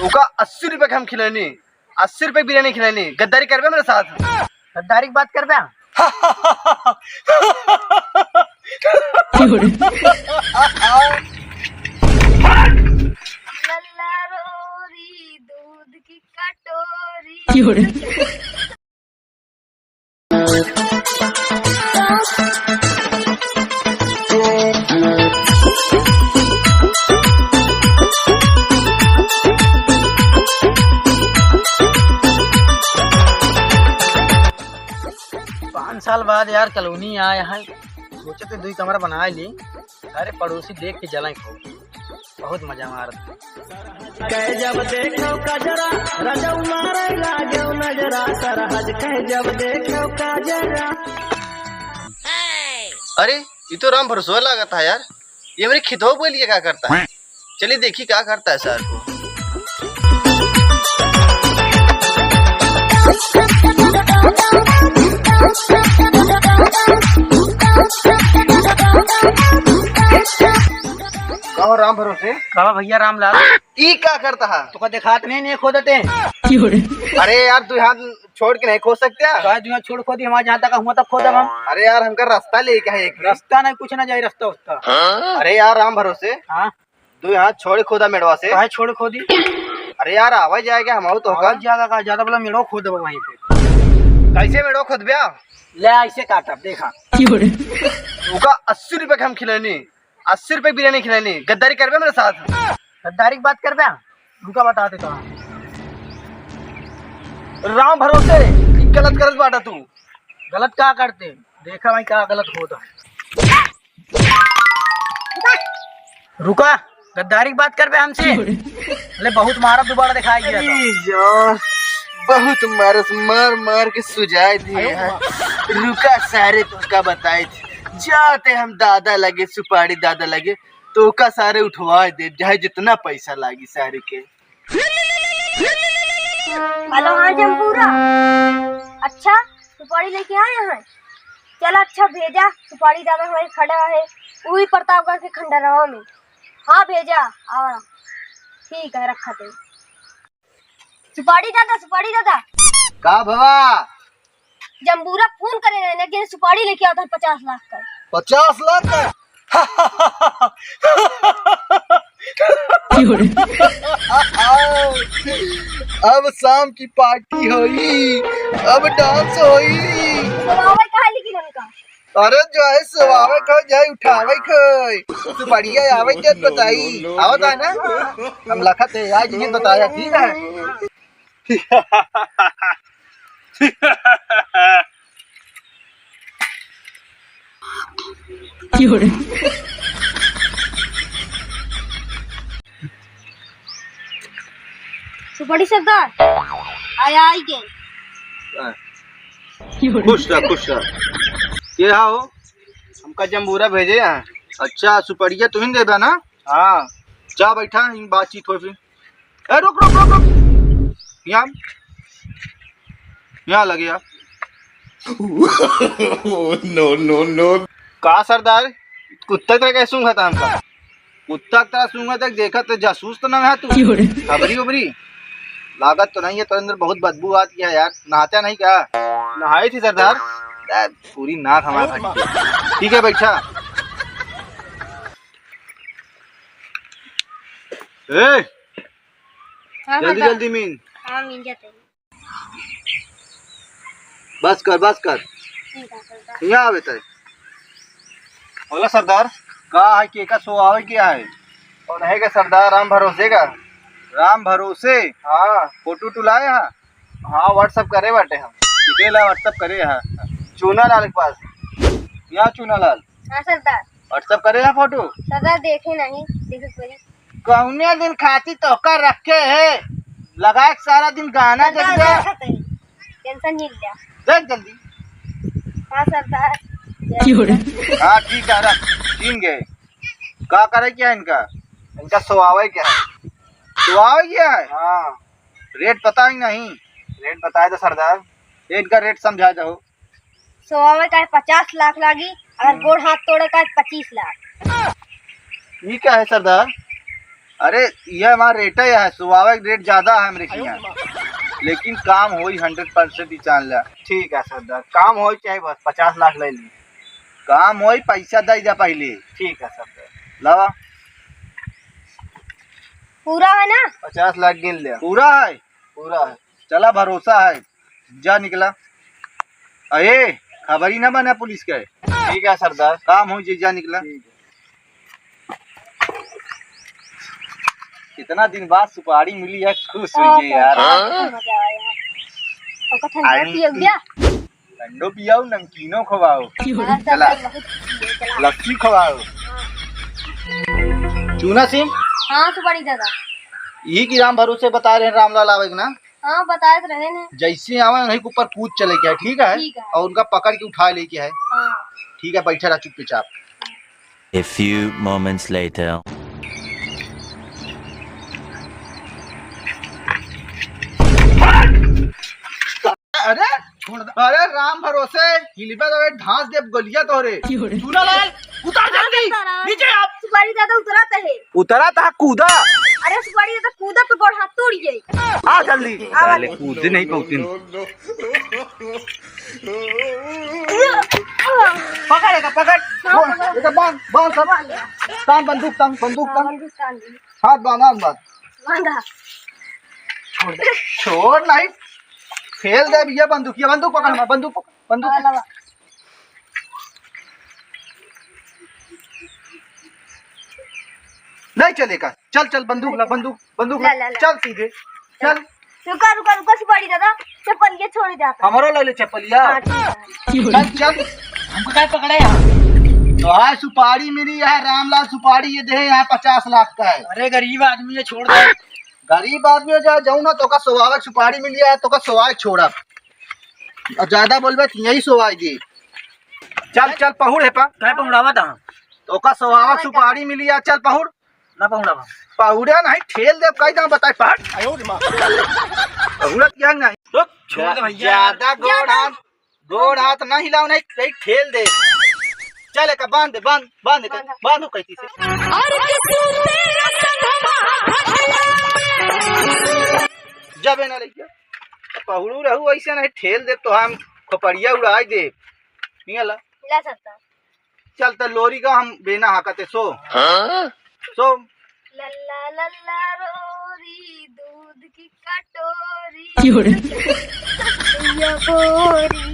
का 80 रुपए का हम खिलानी, 80 रुपए बिरयानी खिलानी। गद्दारी करबे मेरे साथ? गद्दारी की बात करबे? लल्ला रोरी दूध की कटोरी। 5 साल बाद यार कॉलोनी आए हैं, सोचे तो 2 कमरा बना ली। अरे पड़ोसी देख के जलाई को बहुत मजा मार। जब देखो कजरा रजऊ मारे लागे नजरा सरहज कह जब देखो कजरा। अरे ये तो राम भरोसा लगा था यार। ये मेरे खितों के लिए क्या करता है? चलिए देखिए क्या करता है सर को। कहो राम भरोसे। कहा भैया रामलाल ई क्या करता है? तो का दिखात नहीं खोदते। अरे यार तू हाथ छोड़ के नहीं खोद सकते? छोड़ खोदी हमारे जहाँ तक हुआ तब खोदम हम। अरे यार हमका रास्ता लेके है एक। रास्ता नहीं कुछ ना जाए रास्ता उसका। अरे यार राम भरोसे। हाँ तू हाथ छोड़ खोदा मेड़वा से। काहे छोड़ खोदी? अरे यार आवाज जाएगा हम तो होगा। ज्यादा ज्यादा बोला मेड़ो खोद वहीं पे। कैसे मेड़ो खोदबे? ले ऐसे काटब देखा। उका 80 रुपए का हम खिलानी, 80 रुपए बिरयानी खिलानी। गद्दारी करबे मेरे साथ? गद्दारी की बात करबे? रुका बताते तो। राम भरोसे गलत करत बाटा तू। गलत क्या करते? देखा भाई क्या गलत होता। रुका गद्दारी की बात करबे हमसे? ले बहुत मारा दोबारा दिखाई दिया यार बहुत मारस मार मार के सुझाए दिए हैं। रुका सारे तुमका बताए थे। जाते हम दादा लगे सुपारी दादा लगे तो का सारे उठवा दे चाहे जितना पैसा लागी सारे के। हेलो हाँ जम्बूरा। अच्छा सुपारी लेके आए हैं? चल अच्छा भेजा। सुपारी दादा हमारे खड़ा है वही प्रतापगढ़ के खंडरवा में। हाँ भेजा आ। ठीक है रखा थे। सुपारी दादा का भवा? जम्बूरा फोन करे रहने कि सुपारी लेके आता है 50 लाख का। 50 लाख का? अब शाम की पार्टी होई, अब डांस होई। कहा लेकिन उनका अरे जो है सवावे खो जाए उठावे खोई तो बढ़िया आवे जब बताई आवत है ना। हम लखत है आज ये बताया ठीक है। सुपारी सरदार आया आई के। खुश रह। क्या हो? हमका जम्बूरा भेजे हैं। अच्छा सुपड़िया तुम देगा ना? हाँ जा बैठा बातचीत हो फिर। रुक रुक रुक रुक यहाँ लगे यार। नो का सरदार कुत्ता तरह कैसे सूंघा था हमका? कुत्ता तरह सूंघा तक देखा तो जासूस तो ना है तू? खबरी उबरी लागत तो नहीं है। तो अंदर बहुत बदबू आती है यार। नहाता नहीं क्या? नहाई थी सरदार। पूरी नाक हमारा भरी। ठीक है बैठा। जल्दी जल्दी मीन। हाँ मीन जाते। बस कर। यहाँ आवे तय बोला सरदार का है कि का सो आवे क्या है? और है का सरदार राम भरोसे का? राम भरोसे हाँ। फोटो टुलाए हाँ। हाँ व्हाट्सअप करे बाटे हम। डिटेल व्हाट्सअप करे हाँ। चूना लाल के पास यहाँ चूना लाल। हाँ सरदार व्हाट्सअप करे हाँ फोटो। सरदार देखे नहीं देखे कौने दिन खाती तो कर रखे है लगा सारा दिन गाना टेंशन नहीं लिया। देख जल्दी। हाँ सरदार हाँ ठीक है रख छीन गए। क्या करे क्या इनका सुहावे क्या है? सुहावे क्या है? हाँ रेट पता ही नहीं। रेट बताए तो सरदार रेट का रेट समझा दो। सुहावे का 50 लाख लागी अगर गोड़ हाथ तोड़े का 25 लाख। ये क्या है सरदार? अरे ये हमारा रेट है, स्वाभाविक रेट ज्यादा है हमारे यहाँ, लेकिन काम हो 100% ही चाल रहा। ठीक है सरदार, काम हो चाहे बस 50 लाख ले ली। काम हो पैसा दे जा पहले। ठीक है सरदार। लावा पूरा है ना? 50 लाख गिन लिया। पूरा है। पूरा है। चला भरोसा है, जा निकला। अरे खबर ही ना बना पुलिस के। ठीक है सरदार। काम हो जा निकला। कितना दिन बाद सुपारी मिली है, खुश हुई यार। मजा आया। ओका ठंडा पियो क्या? ठंडो पियाओ, नमकीनो खवाओ, हाँ, चला। सरदार बहुत पिए, चला। लस्सी खवाओ, चूना सिंह। हाँ सुपारी दादा। यही की राम भरोसे बता रहे हैं रामलाल आवे ना। हाँ बताए तो रहे ने। जैसे आवे वहीं के ऊपर कूद चले के है, ठीक है? ठीक है। और उनका पकड़ के उठा लेके है। हाँ। ठीक है, बैठे रहा चुपचाप। A few moments later. अरे अरे राम भरोसे हिलबे तो ढांस दे गलिया तोरे। चूनालाल उतर जल्दी नीचे आप। सुपारी दादा उतराते है। उतरा था कूदा। अरे सुपारी दादा कूदा तो गोड़ हाथ तोड़ गई। आ जल्दी। साले कूद नहीं पहुंची। पकड़ पकड़। ये बांध बांध सब। तान बंदूक तान बंदूक तान। हिंदुस्तान दी। हाथ बांध हाथ बांध। बांधा। छोड़ नहीं, फेल दे भैया बंदूक। ये बंदूक पकड़, मैं बंदूक बंदूक। लगा। नहीं चलेगा, चल चल बंदूक ला, बंदूक बंदूक ला, ला। चल सीधे चल। रुका रुका रुका सुपारी दादा, चप्पल ये छोड़ जाता। हमारा ले ले चप्पलिया। हाँ, ठीक है। चल चल। हमको क्या पकड़े यहाँ? तो हाँ सुपारी मिली है रामलाल, सुपारी ये दे यहाँ 50 लाख का है। अरे गरीब आदमी है, छोड़ दे। गरीब आदमी हो जा जाऊ ना तो का स्वाभाविक सुपारी मिली है, तो का स्वाभाविक छोड़ा। और ज्यादा बोलबे तो यही स्वाभाविक दी। चल चल पहुड़ है पा। क्या पहुँचावा था? तो का स्वाभाविक सुपारी मिली है, चल पहुड़। ना पहुँचावा। पहुड़ा नहीं, ठेल दे कई दाम बताए पहाड़। पहुड़ा क्या नहीं। रुक, छोड़ दे भैया। ज्यादा गोड़ हाथ ना हिलाओ, नहीं कहीं ठेल दे। चल का बांध दे, बांध बांध बांधो कैसी से। जब ना लइया पहुड़ू रहू ऐसे नहीं ठेल दे तो हम खोपड़िया उड़ाई दे। नहीं ला ला सकता। चल तो लोरी का हम बेना हाकते सो। सो लल्ला लल्ला रोरी दूध की कटोरी। दैया बोरी।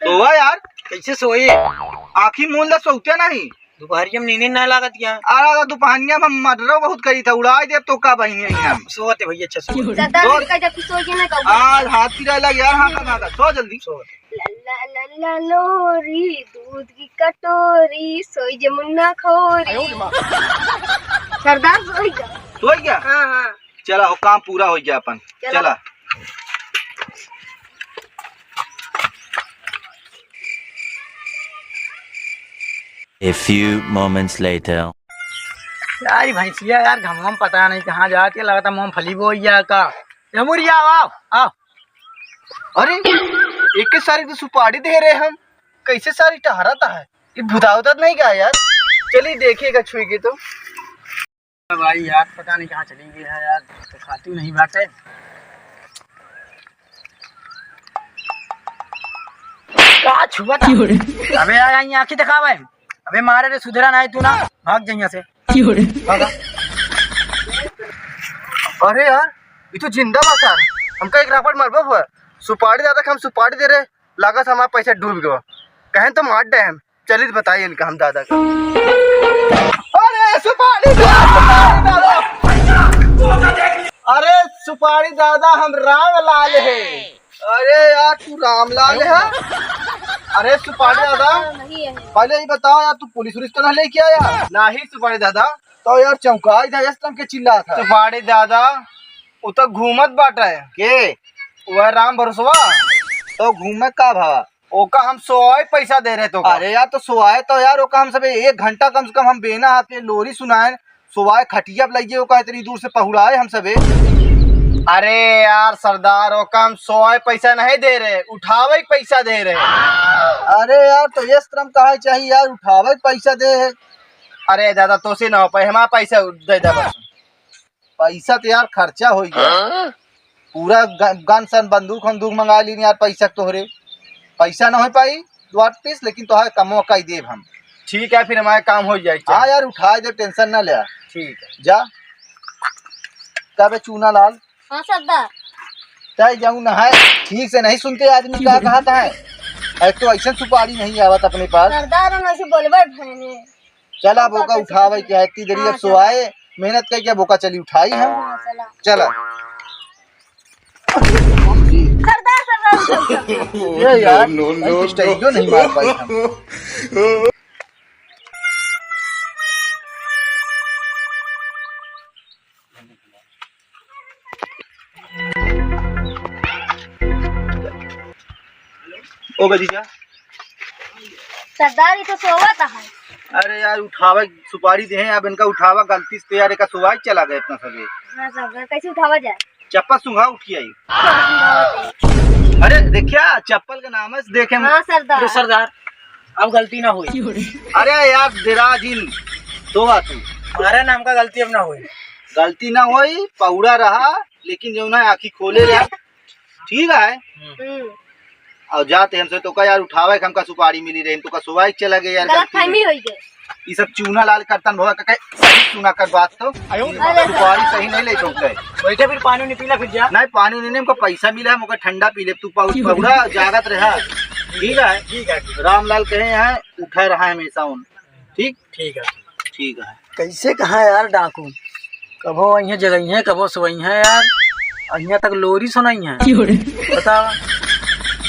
तो यार कैसे सोए? आँखी मूल ला सोते नहीं। दोपहरिया में नींद ना लागत यहाँ। आ दोपहरिया में मर्डर बहुत करी था, उड़ाई दे तो का बहिनी हम सोते भैया, अच्छा सो। सरदार का जब सो के ना कहूँ। आज हाथ पिरा लग यार। हाँ का सो जल्दी सो। लल्ला लल्ला लोरी दूध की कटोरी सोई जमुना खोरी। सरदार सोई जा। सो गया। हाँ हाँ। चला हो काम पूरा हो गया अपन। चला A few moments later. यार भैंसिया यार घम पता नहीं कहाँ जाती है, लगता मूंगफली बो या का। जमुरिया आओ आओ। अरे एक सारी तो सुपारी दे रहे हम, कैसे सारी टहराता है? ये भुदावता नहीं क्या यार? चलिए देखिएगा छुई के तो। भाई यार पता नहीं कहाँ चली गई है यार, तो खाती नहीं बाटे। कहाँ छुआ था? अबे यार यहाँ आँखी दिखावे। अबे मारे रे सुधरा नहीं तू ना, भाग जाइए से। भागा। अरे यार ये तो जिंदा बसा है। हमका एक रापट मरबा हुआ। सुपारी दादा हम सुपारी दे रहे, लागत हमारा पैसा डूब गया। कहें तो मार दे हम। चलिए बताइए इनका हम दादा का। अरे सुपारी दादा, अरे सुपारी दादा हम रामलाल है। अरे यार तू रामलाल है? अरे सुपारी दादा नहीं है। पहले ये बताओ यार, तू पुलिस उलिस तो ना लेके आया? नहीं सुपारी दादा। तो यार चौंकाई था इस तरह के चिल्ला था। सुपारी दादा वो तो घूमत बाटा है के वह राम भरोसवा तो घूमे का भावा ओका हम सोए पैसा दे रहे तो। अरे यार तो सोए तो यार ओका हम सब 1 घंटा कम से कम हम बेना हाथ पे लोरी सुनाए सोए खटिया लगे ओका इतनी दूर से पहुड़ाए हम सबे। अरे यार सरदार ओका हम सोए पैसा नहीं दे रहे, उठावे पैसा दे रहे। अरे यार तो ये तरह कहा चाहिए यार, उठावे पैसा दे है। अरे दादा तो से ना हो पाए, हमारा पैसा दे दे बस। पैसा तो यार खर्चा हो गया पूरा, गन सन बंदूक बंदूक मंगा ली यार, पैसा तोहरे पैसा ना हो पाई वापस, लेकिन तो कमो कई देव हम। ठीक है, फिर हमारा काम हो जाए। हाँ यार उठा दे, टेंशन ना ले। ठीक है, जा तब चूना लाल हाँ सरदार। चाहे जाऊँ नहाए, ठीक से नहीं सुनते आदमी क्या कहा था है। एक तो ऐसा सुपारी नहीं आवत अपने पास। सरदार हम ऐसे बोलबे भैने। चला बोका उठावे क्या है, इतनी देरी अब सोआए मेहनत कर क्या बोका चली उठाई हम। हाँ, चला चला सरदार सरदार ये यार स्टाइलो नहीं मार पाई हम। ओ गजीजा सरदार ये तो सोवत है। अरे यार उठावा सुपारी दे, अब इनका उठावा गलती से यार का सुवाई चला गए अपना सभी। हाँ सरदार, कैसे उठावा जाए? चप्पल सुंघा उठी आई। अरे देखिया चप्पल का नाम है देखे। हाँ सरदार। सरदार अब गलती ना हुई। अरे यार दिराजिन तो तू हमारा नाम का गलती अब ना हुई। गलती ना होई, पौड़ा रहा लेकिन जो ना आँखी खोले रहा। ठीक है और जाते हमसे तो का यार उठावे हमका सुपारी मिली रही, तो का सुवाई चला गया यार। गलत फहमी होई गई। ये सब चूना लाल करतन भवा का सही चूना कर बात तो सुपारी सही नहीं ले सकते। बैठे फिर पानी नहीं पीला, फिर जा। नहीं पानी नहीं, हमको पैसा मिला है, मुझे ठंडा पी ले तू। पौड़ा जागत रहा। ठीक है ठीक है, रामलाल कहे हैं उठा रहा है हमेशा उन। ठीक ठीक है। ठीक है। कैसे कहा यार डाकू, कबो अहिया जगह है कबो सोई है यार, अहिया तक लोरी सुनाई है। बताओ